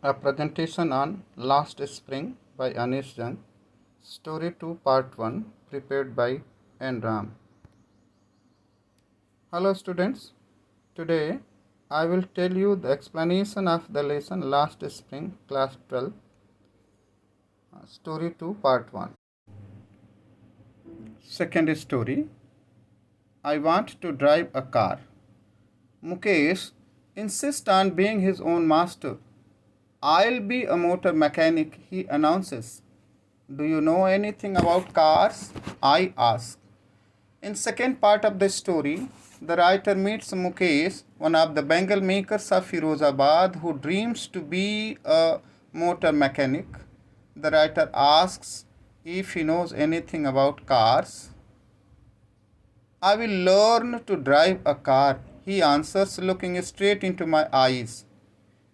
A presentation on Last Spring by Anish Jung. Story 2 Part 1 prepared by N. Ram. Hello students. Today I will tell you the explanation of the lesson Last Spring class 12 Story 2 Part 1. Second story. I want to drive a car. Mukesh insists on being his own master. I'll be a motor mechanic, he announces. Do you know anything about cars? I ask. In second part of the story, the writer meets Mukesh, one of the bangle makers of Firozabad who dreams to be a motor mechanic. The writer asks if he knows anything about cars. I will learn to drive a car, he answers, looking straight into my eyes.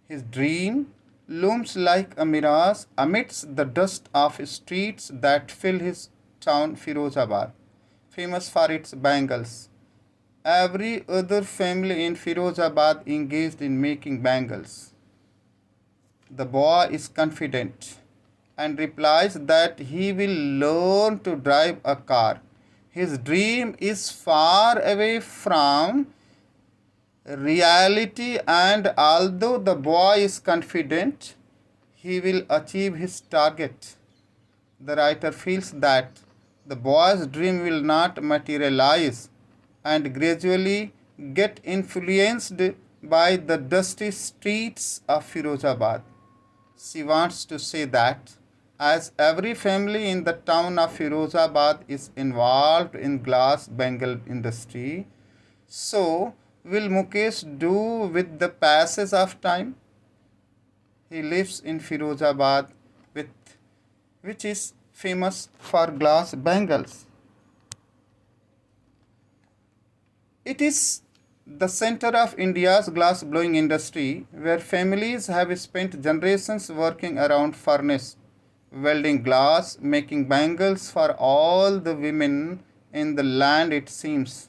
His dream looms like a mirage amidst the dust of streets that fill his town Firozabad, famous for its bangles. Every other family in Firozabad engaged in making bangles. The boy is confident and replies that he will learn to drive a car. His dream is far away from reality, and although the boy is confident he will achieve his target, the writer feels that the boy's dream will not materialize and gradually get influenced by the dusty streets of Firozabad. She wants to say that as every family in the town of Firozabad is involved in glass bangle industry, so will Mukesh do with the passage of time? He lives in Firozabad, which is famous for glass bangles. It is the center of India's glass blowing industry, where families have spent generations working around furnace, welding glass, making bangles for all the women in the land, it seems.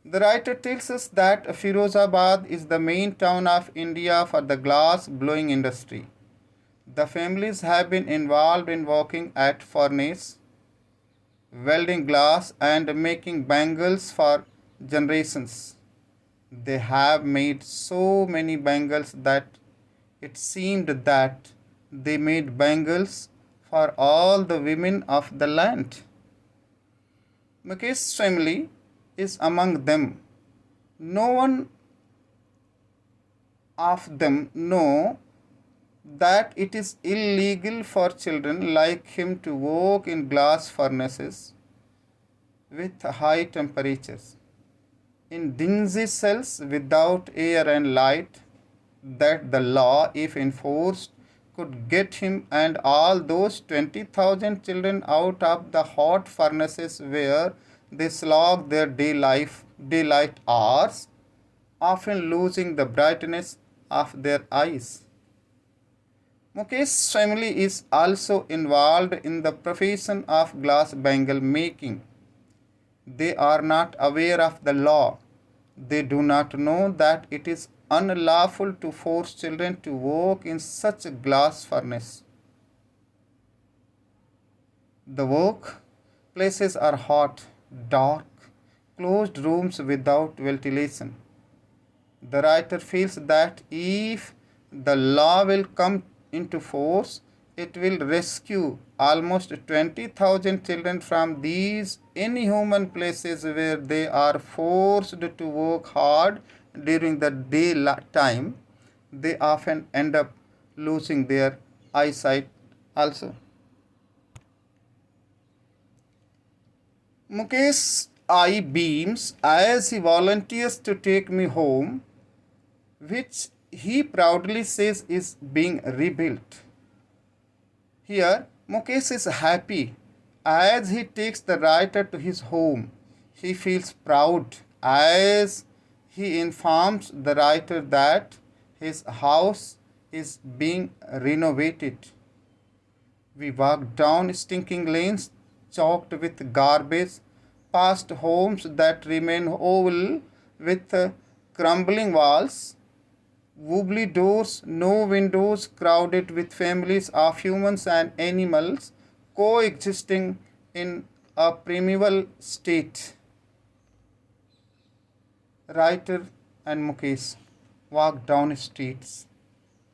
The writer tells us that Firozabad is the main town of India for the glass blowing industry. The families have been involved in working at furnace, welding glass, and making bangles for generations. They have made so many bangles that it seemed that they made bangles for all the women of the land. Mukesh's family is among them. No one of them know that it is illegal for children like him to work in glass furnaces with high temperatures, in dingy cells without air and light, that the law, if enforced, could get him and all those 20,000 children out of the hot furnaces where they slog their daylight hours, often losing the brightness of their eyes. Mukesh's family is also involved in the profession of glass bangle making. They are not aware of the law. They do not know that it is unlawful to force children to work in such a glass furnace. The work places are hot, dark, closed rooms without ventilation. The writer feels that if the law will come into force, it will rescue almost 20,000 children from these inhuman places where they are forced to work hard during the daytime. They often end up losing their eyesight also. Mukesh's eye beams as he volunteers to take me home, which he proudly says is being rebuilt. Here, Mukesh is happy as he takes the writer to his home. He feels proud as he informs the writer that his house is being renovated. We walk down stinking lanes choked with garbage, past homes that remain oval with crumbling walls. wobbly doors, no windows, crowded with families of humans and animals coexisting in a primeval state. Writer and Mukesh walk down streets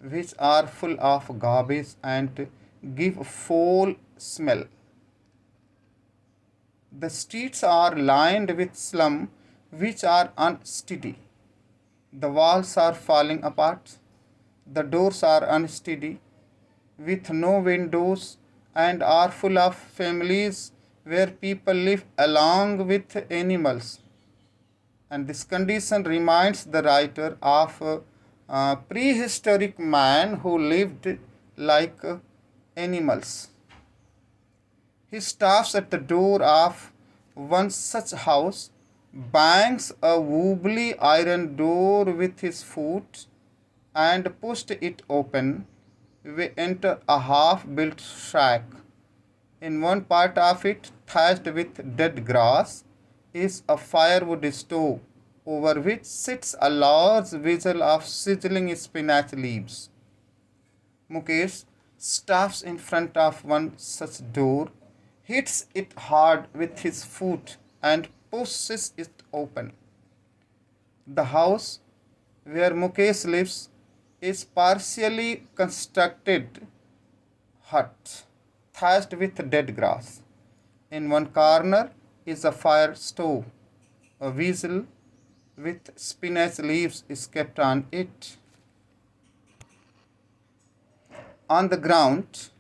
which are full of garbage and give foul smell. The streets are lined with slum which are unsteady. The walls are falling apart. The doors are unsteady with no windows and are full of families where people live along with animals. And this condition reminds the writer of a prehistoric man who lived like animals. He stops at the door of one such house, bangs a wobbly iron door with his foot, and pushed it open. We enter a half built shack. In one part of it, thatched with dead grass, is a firewood stove over which sits a large vessel of sizzling spinach leaves. Mukesh stops in front of one such door, hits it hard with his foot, and pushes it open. The house where Mukesh lives is partially constructed hut thatched with dead grass. In one corner is a fire stove. A vessel with spinach leaves is kept on it. On the ground,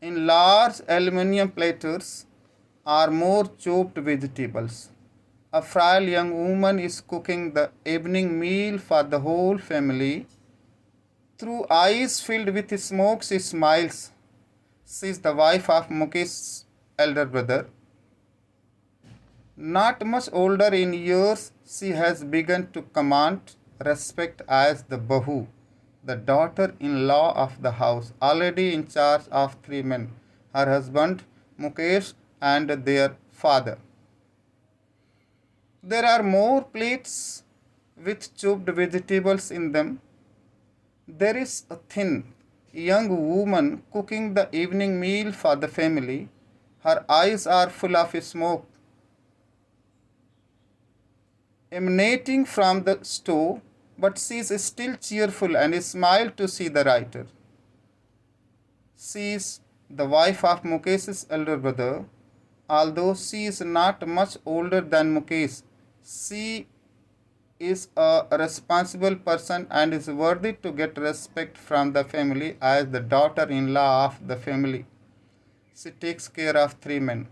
in large aluminium platters, are more chopped vegetables. A frail young woman is cooking the evening meal for the whole family. Through eyes filled with smoke, she smiles. She is the wife of Mukesh's elder brother. Not much older in years, she has begun to command respect as the Bahu, the daughter in law of the house, already in charge of three men, her husband, Mukesh, and their father. There are more plates with chopped vegetables in them. There is a thin, young woman cooking the evening meal for the family. Her eyes are full of smoke emanating from the stove, but she is still cheerful and smiles to see the writer. She is the wife of Mukesh's elder brother. Although she is not much older than Mukesh, she is a responsible person and is worthy to get respect from the family as the daughter in law of the family. She takes care of three men,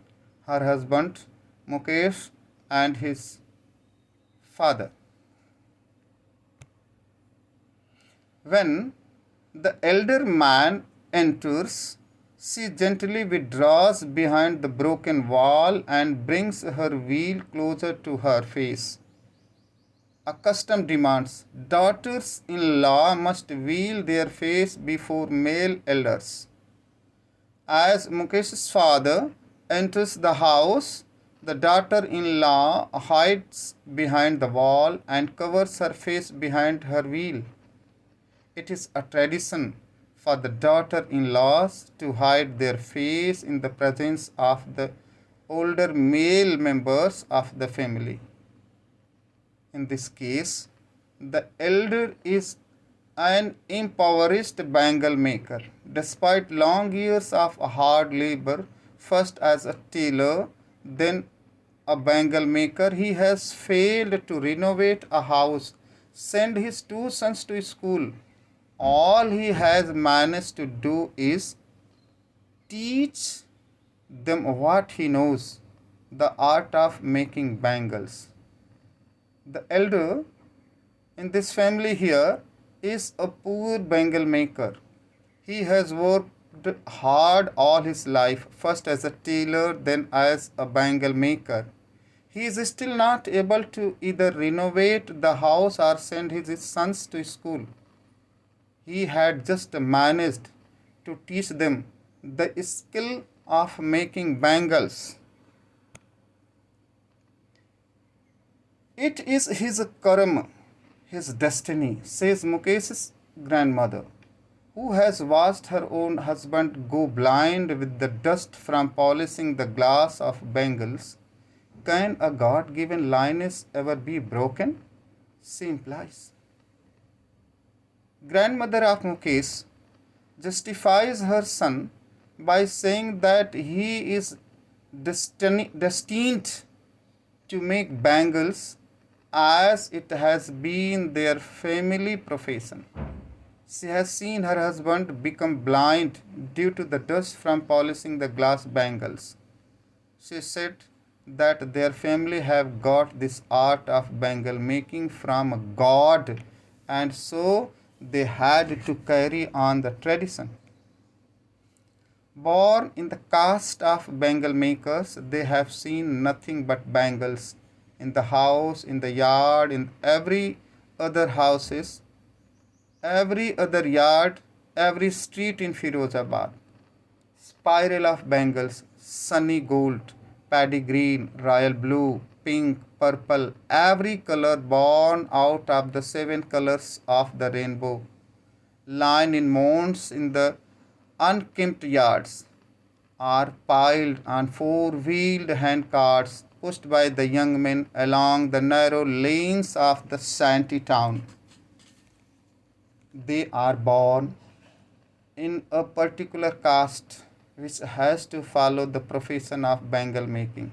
her husband, Mukesh, and his father. When the elder man enters, she gently withdraws behind the broken wall and brings her wheel closer to her face. A custom demands daughters in law must veil their face before male elders. As Mukesh's father enters the house, the daughter in law hides behind the wall and covers her face behind her veil. It is a tradition for the daughter in laws to hide their face in the presence of the older male members of the family. In this case, the elder is an impoverished bangle maker. Despite long years of hard labor, first as a tailor, then a bangle maker, he has failed to renovate a house, send his two sons to school. All he has managed to do is teach them what he knows, the art of making bangles. The elder in this family here is a poor bangle maker. He has worked hard all his life, first as a tailor, then as a bangle maker. He is still not able to either renovate the house or send his sons to school. He had just managed to teach them the skill of making bangles. It is his karma, his destiny, says Mukesh's grandmother, who has watched her own husband go blind with the dust from polishing the glass of bangles. Can a God given lioness ever be broken? She implies. Grandmother of Mukesh justifies her son by saying that he is destined to make bangles as it has been their family profession. She has seen her husband become blind due to the dust from polishing the glass bangles. She said that their family have got this art of bangle making from a god, and so they had to carry on the tradition. Born in the caste of bangle makers, they have seen nothing but bangles in the house, in the yard, in every other yard, every street in Firozabad. Spiral of bangles, sunny gold, paddy green, royal blue, pink, purple, every color born out of the seven colors of the rainbow, lying in mounds in the unkempt yards, are piled on four-wheeled handcarts pushed by the young men along the narrow lanes of the shanty town. They are born in a particular caste which has to follow the profession of bangle making.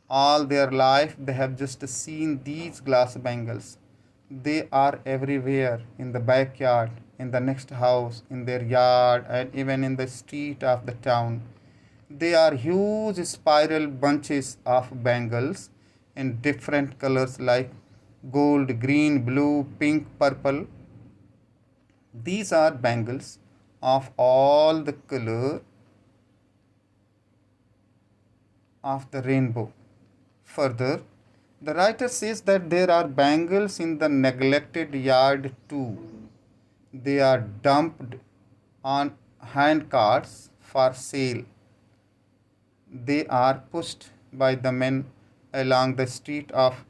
All their life they have just seen these glass bangles. They are everywhere, in the backyard, in the next house, in their yard, and even in the street of the town. They are huge spiral bunches of bangles in different colors like gold, green, blue, pink, purple. These are bangles of all the color of the rainbow. Further, the writer says that there are bangles in the neglected yard too. They are dumped on handcarts for sale. They are pushed by the men along the street of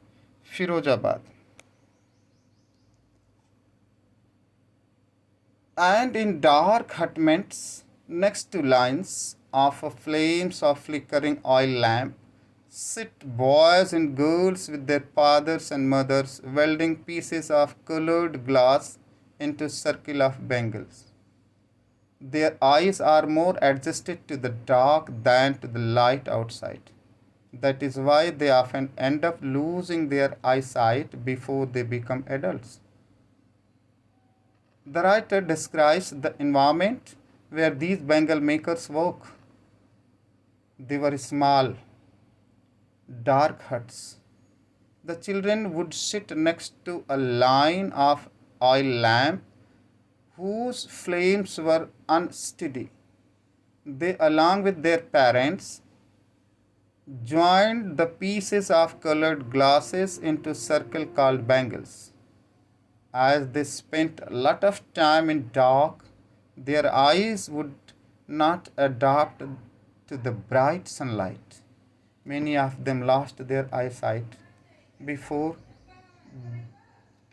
Firozabad. And in dark hutments next to lines of flames of flickering oil lamp sit boys and girls with their fathers and mothers welding pieces of colored glass into circle of bangles. Their eyes are more adjusted to the dark than to the light outside. That is why they often end up losing their eyesight before they become adults. The writer describes the environment where these bangle makers work. They were small, dark huts. The children would sit next to a line of oil lamp whose flames were unsteady. They, along with their parents, joined the pieces of colored glasses into circle called bangles. As they spent a lot of time in dark, their eyes would not adapt to the bright sunlight. Many of them lost their eyesight before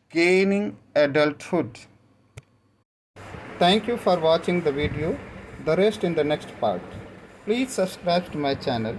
gaining adulthood. Thank you for watching the video. The rest in the next part. Please subscribe to my channel